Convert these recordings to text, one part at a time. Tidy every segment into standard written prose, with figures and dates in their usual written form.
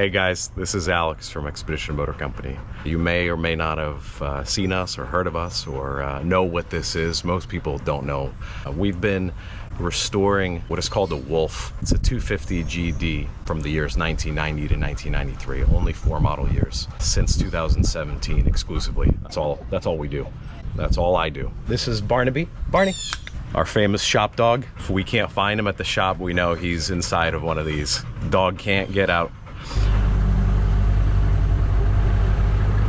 Hey guys, this is Alex from Expedition Motor Company. You may or may not have seen us or heard of us or know what this is. Most people don't know. We've been restoring what is called a Wolf. It's a 250 GD from the years 1990 to 1993, only 4 model years, since 2017 exclusively. That's all we do. That's all I do. This is Barnaby. Barney. Our famous shop dog. If we can't find him at the shop, we know he's inside of one of these. Dog can't get out.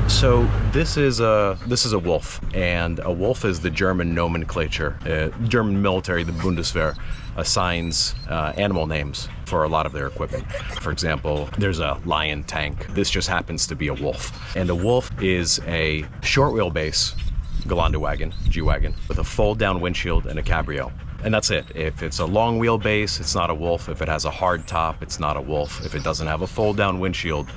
So this is a Wolf, and a Wolf is the German nomenclature. German military, the Bundeswehr, assigns animal names for a lot of their equipment. For example, there's a Lion tank. This just happens to be a Wolf. And a Wolf is a short wheelbase Geländewagen, G-Wagon, with a fold-down windshield and a cabrio. And that's it. If it's a long wheelbase, it's not a Wolf. If it has a hard top, it's not a Wolf. If it doesn't have a fold-down windshield,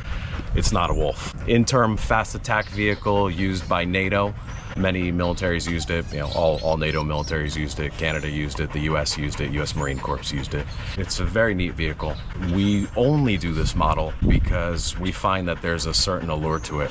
it's not a Wolf. In-term fast attack vehicle used by NATO. Many militaries used it. You know, all NATO militaries used it. Canada used it. The US used it. US Marine Corps used it. It's a very neat vehicle. We only do this model because we find that there's a certain allure to it.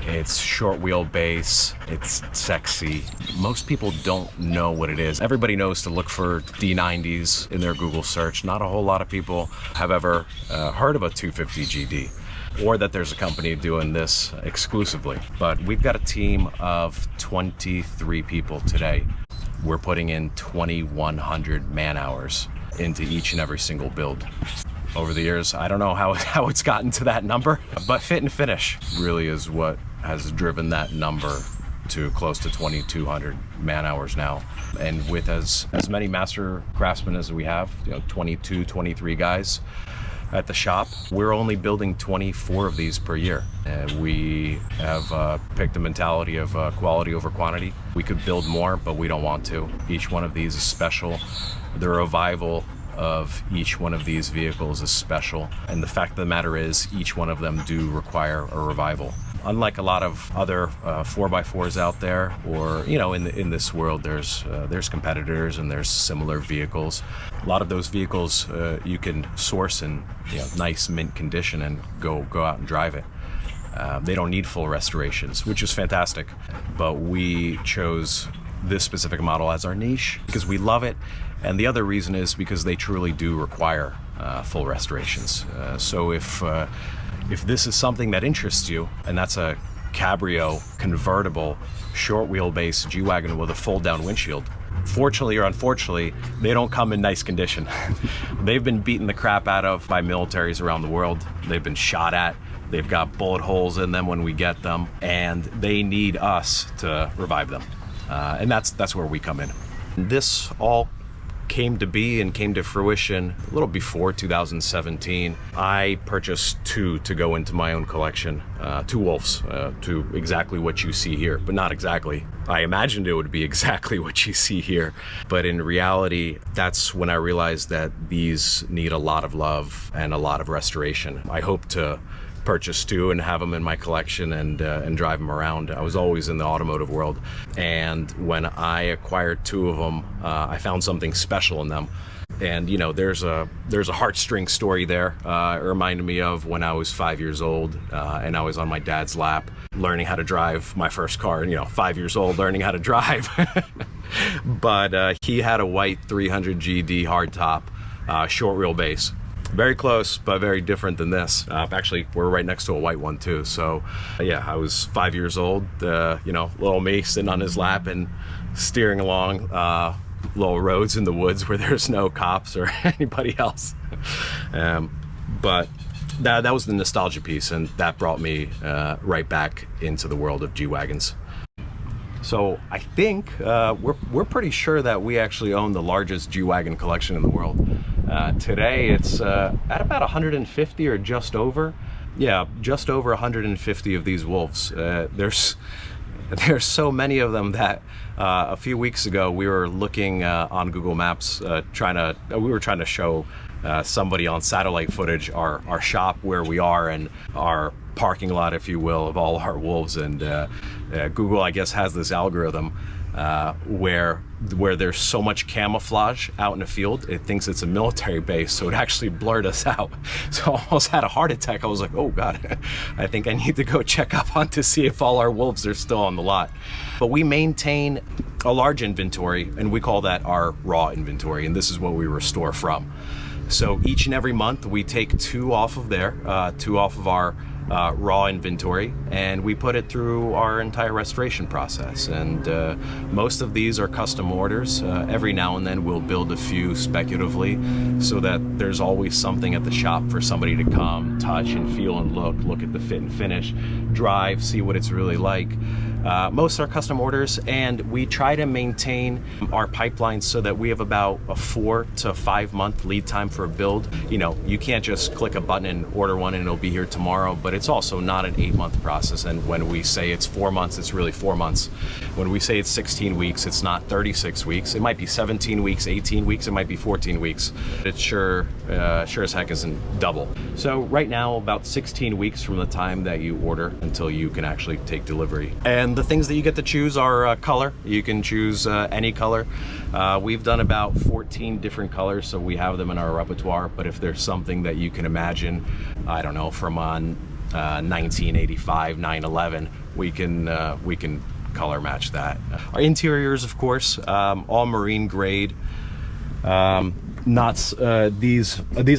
It's short wheelbase. It's sexy. Most people don't know what it is. Everybody knows to look for D90s in their Google search. Not a whole lot of people have ever heard of a 250 GD. Or that there's a company doing this exclusively. But we've got a team of 23 people today. We're putting in 2,100 man hours into each and every single build. Over the years, I don't know how it's gotten to that number, but fit and finish really is what has driven that number to close to 2,200 man hours now. And with as many master craftsmen as we have, 22, 23 guys, at the shop, we're only building 24 of these per year. We have picked a mentality of quality over quantity. We could build more, but we don't want to. Each one of these is special. The revival of each one of these vehicles is special. And the fact of the matter is, each one of them do require a revival. Unlike a lot of other 4x4s out there, or in this world, there's competitors and there's similar vehicles. A lot of those vehicles you can source in nice mint condition and go out and drive it. They don't need full restorations, which is fantastic. But we chose this specific model as our niche because we love it, and the other reason is because they truly do require full restorations. So if this is something that interests you, and that's a cabrio convertible short wheelbase G-Wagon with a fold down windshield, fortunately or unfortunately, they don't come in nice condition. They've been beaten the crap out of by militaries around the world. They've been shot at. They've got bullet holes in them when we get them, and they need us to revive them. And that's where we come in. This all came to be and came to fruition a little before 2017. I purchased 2 to go into my own collection, 2 Wolves, to exactly what you see here, but not exactly. I imagined it would be exactly what you see here, but in reality, that's when I realized that these need a lot of love and a lot of restoration. I hope to purchase 2 and have them in my collection and drive them around. I was always in the automotive world, and when I acquired 2 of them, I found something special in them. And there's a heartstring story there. It reminded me of when I was 5 years old and I was on my dad's lap learning how to drive my first car. And 5 years old learning how to drive. But he had a white 300 GD hardtop short wheelbase. Very close, but very different than this. Actually, we're right next to a white one too. So yeah, I was 5 years old, little me sitting on his lap and steering along little roads in the woods where there's no cops or anybody else. But that was the nostalgia piece, and that brought me right back into the world of G-Wagons. So I think we're pretty sure that we actually own the largest G-Wagon collection in the world. Today it's at about 150 or just over. Yeah, just over 150 of these Wolves. There's so many of them that a few weeks ago we were looking on Google Maps, we were trying to show somebody on satellite footage our shop where we are and our parking lot, if you will, of all our Wolves. And Google, I guess, has this algorithm where where there's so much camouflage out in the field, it thinks it's a military base, so it actually blurred us out. So I almost had a heart attack. I was like, oh God, I think I need to go check up on to see if all our wolves are still on the lot. But we maintain a large inventory, and we call that our raw inventory, and this is what we restore from. So each and every month we take two off of our raw inventory, and we put it through our entire restoration process. And most of these are custom orders. Every now and then we'll build a few speculatively, so that there's always something at the shop for somebody to come, touch and feel and look at the fit and finish, drive, see what it's really like. Most are custom orders, and we try to maintain our pipeline so that we have about a 4 to 5 month lead time for a build. You know, you can't just click a button and order one and it'll be here tomorrow, but it's also not an 8-month process. And when we say it's 4 months, it's really 4 months. When we say it's 16 weeks, it's not 36 weeks. It might be 17 weeks, 18 weeks, it might be 14 weeks. It sure as heck isn't double. So right now, about 16 weeks from the time that you order until you can actually take delivery. And the things that you get to choose are color. You can choose any color. We've done about 14 different colors, so we have them in our repertoire. But if there's something that you can imagine, I don't know, from on 1985 911, we can color match that. Our interiors, of course, all marine grade. These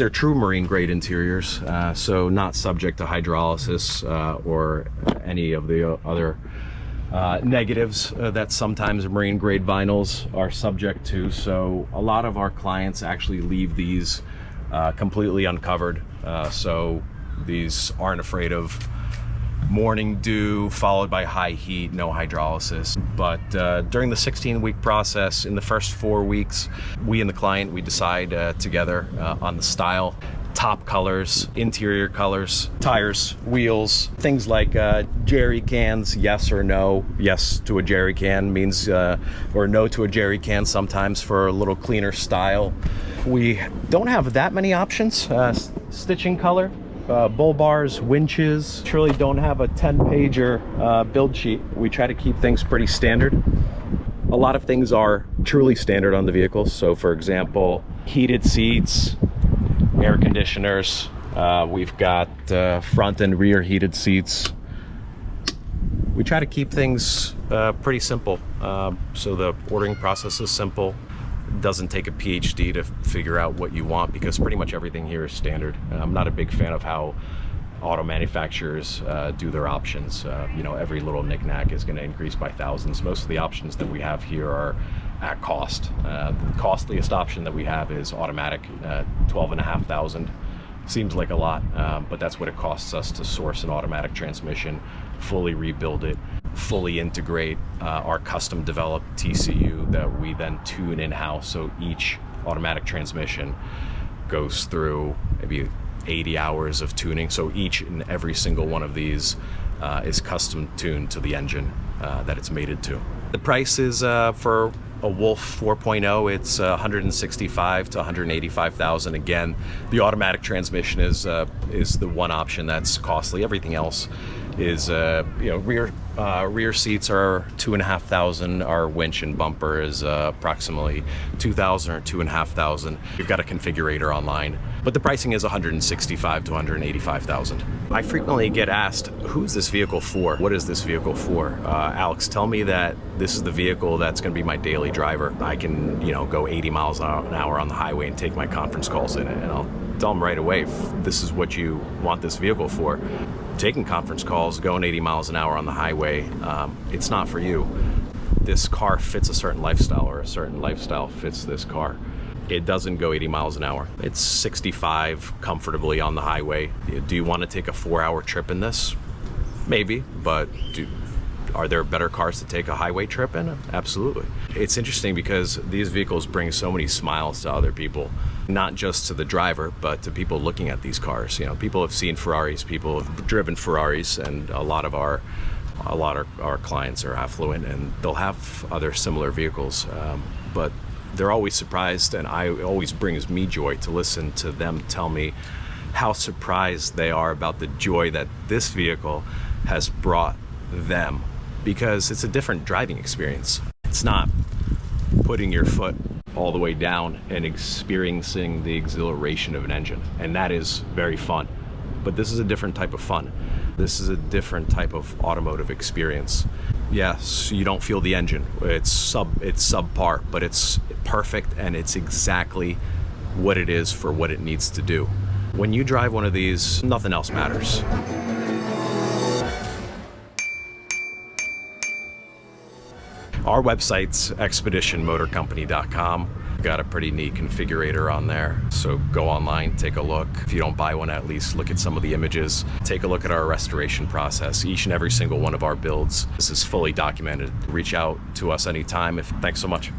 are true marine grade interiors, so not subject to hydrolysis or any of the other negatives that sometimes marine grade vinyls are subject to. So a lot of our clients actually leave these completely uncovered, so these aren't afraid of morning dew followed by high heat, no hydrolysis. But during the 16-week process, in the first 4 weeks, we and the client, we decide together on the style, top colors, interior colors, tires, wheels, things like jerry cans, yes or no. Yes to a jerry can means, or no to a jerry can sometimes for a little cleaner style. We don't have that many options. Stitching color, bull bars, winches. Truly don't have a 10-pager build sheet. We try to keep things pretty standard. A lot of things are truly standard on the vehicle. So for example, heated seats, air conditioners. We've got front and rear heated seats. We try to keep things pretty simple. So the ordering process is simple. It doesn't take a PhD to figure out what you want, because pretty much everything here is standard. I'm not a big fan of how auto manufacturers do their options. You know, every little knickknack is going to increase by thousands. Most of the options that we have here are at cost. The costliest option that we have is automatic, $12,500. Seems like a lot, but that's what it costs us to source an automatic transmission, fully rebuild it, fully integrate our custom developed TCU that we then tune in-house. So each automatic transmission goes through maybe 80 hours of tuning. So each and every single one of these is custom tuned to the engine that it's mated to. The price is for a Wolf 4.0, it's 165 to 185,000. Again, the automatic transmission is the one option that's costly. Everything else is rear seats are 2,500. Our winch and bumper is approximately 2,000 or 2,500. We've got a configurator online, but the pricing is 165 to 185,000. I frequently get asked, who's this vehicle for? What is this vehicle for? Alex, tell me that this is the vehicle that's going to be my daily driver. I can, go 80 miles an hour on the highway and take my conference calls in it, and I'll tell them right away, if this is what you want this vehicle for. Taking conference calls, going 80 miles an hour on the highway, it's not for you. This car fits a certain lifestyle, or a certain lifestyle fits this car. It doesn't go 80 miles an hour. It's 65 comfortably on the highway. Do you want to take a 4-hour trip in this? Maybe, but are there better cars to take a highway trip in? Absolutely. It's interesting because these vehicles bring so many smiles to other people, not just to the driver, but to people looking at these cars. People have seen Ferraris, people have driven Ferraris, and a lot of our clients are affluent, and they'll have other similar vehicles, but they're always surprised, and it always brings me joy to listen to them tell me how surprised they are about the joy that this vehicle has brought them, because it's a different driving experience. It's not putting your foot all the way down and experiencing the exhilaration of an engine. And that is very fun. But this is a different type of fun. This is a different type of automotive experience. Yes, you don't feel the engine. It's subpar, but it's perfect, and it's exactly what it is for what it needs to do. When you drive one of these, nothing else matters. Our website's expeditionmotorcompany.com. Got a pretty neat configurator on there, so go online, take a look. If you don't buy one, at least look at some of the images. Take a look at our restoration process. Each and every single one of our builds, this is fully documented. Reach out to us anytime. Thanks so much.